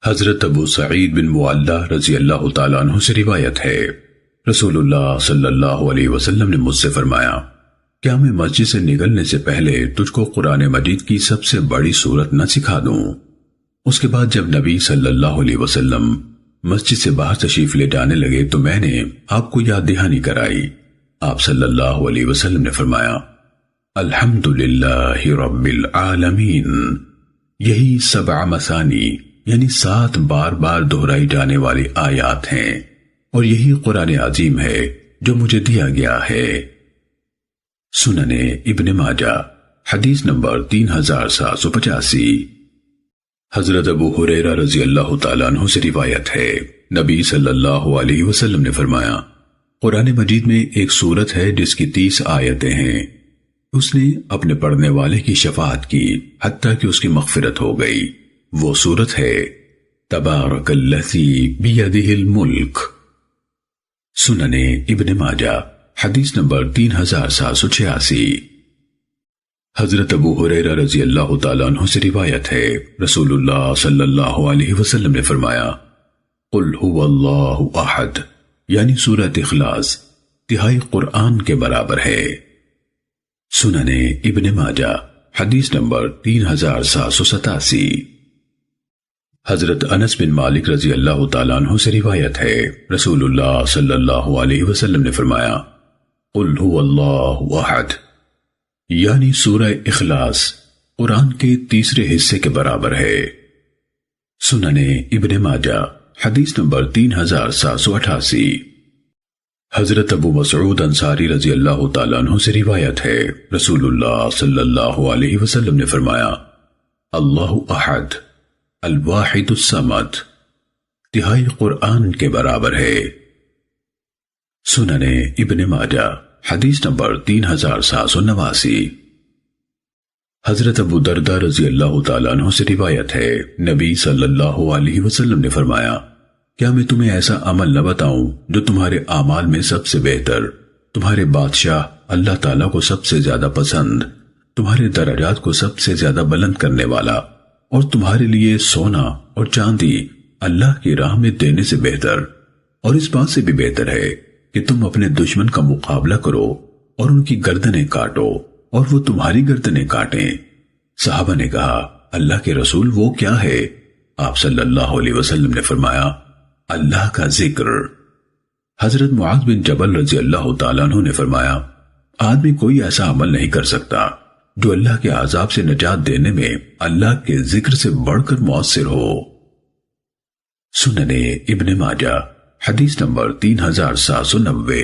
حضرت ابو سعید بن معلہ رضی اللہ تعالیٰ عنہ سے روایت ہے، رسول اللہ صلی اللہ علیہ وسلم نے مجھ سے فرمایا، کیا میں مسجد سے نکلنے سے پہلے تجھ کو قرآن مجید کی سب سے بڑی سورت نہ سکھا دوں؟ اس کے بعد جب نبی صلی اللہ علیہ وسلم مسجد سے باہر تشریف لے جانے لگے تو میں نے آپ کو یاد دہانی کرائی۔ آپ صلی اللہ علیہ وسلم نے فرمایا، الحمدللہ رب العالمین، یہی 7 مثانی یعنی 7 بار بار دہرائی جانے والی آیات ہیں، اور یہی قرآن عظیم ہے جو مجھے دیا گیا ہے۔ سنن ابن ماجہ حدیث نمبر 3785۔ حضرت ابو ہریرہ رضی اللہ تعالیٰ عنہ سے روایت ہے، نبی صلی اللہ علیہ وسلم نے فرمایا، قرآن مجید میں ایک سورت ہے جس کی 30 آیتیں ہیں، اس نے اپنے پڑھنے والے کی شفاعت کی حتیٰ کہ اس کی مغفرت ہو گئی۔ وہ سورت ہے تبارک الذی بیدہ الملک۔ سنن ابن ماجہ حدیث نمبر 3786۔ حضرت ابو ہریرہ رضی اللہ تعالیٰ عنہ سے روایت ہے، رسول اللہ صلی اللہ علیہ وسلم نے فرمایا، قل هو اللہ احد یعنی سورۃ اخلاص 3 قرآن کے برابر ہے۔ سنن ابن ماجہ حدیث نمبر 3787۔ حضرت انس بن مالک رضی اللہ تعالیٰ عنہ سے روایت ہے، رسول اللہ صلی اللہ علیہ وسلم نے فرمایا، قل هو اللہ احد یعنی سورہ اخلاص قرآن کے 3 حصے کے برابر ہے۔ سنن ابن ماجہ حدیث نمبر 3788۔ حضرت ابو مسعود انصاری رضی اللہ تعالیٰ عنہ سے روایت ہے، رسول اللہ صلی اللہ علیہ وسلم نے فرمایا، اللہ احد الواحد الصمد 3 قرآن کے برابر ہے۔ سنن ابن ماجہ حدیث نمبر 3789۔ حضرت ابو دردہ رضی اللہ تعالیٰ عنہ سے روایت ہے، نبی صلی اللہ علیہ وسلم نے فرمایا، کیا میں تمہیں ایسا عمل نہ بتاؤں جو تمہارے اعمال میں سب سے بہتر، تمہارے بادشاہ اللہ تعالیٰ کو سب سے زیادہ پسند، تمہارے درجات کو سب سے زیادہ بلند کرنے والا، اور تمہارے لیے سونا اور چاندی اللہ کی راہ میں دینے سے بہتر، اور اس بات سے بھی بہتر ہے کہ تم اپنے دشمن کا مقابلہ کرو اور ان کی گردنیں کاٹو اور وہ تمہاری گردنیں کاٹیں۔ صحابہ نے کہا، اللہ کے رسول وہ کیا ہے؟ آپ صلی اللہ علیہ وسلم نے فرمایا، اللہ کا ذکر۔ حضرت معاذ بن جبل رضی اللہ تعالیٰ عنہ نے فرمایا، آدمی کوئی ایسا عمل نہیں کر سکتا جو اللہ کے عذاب سے نجات دینے میں اللہ کے ذکر سے بڑھ کر مؤثر ہو۔ سنن ابن ماجہ حدیث نمبر 3790۔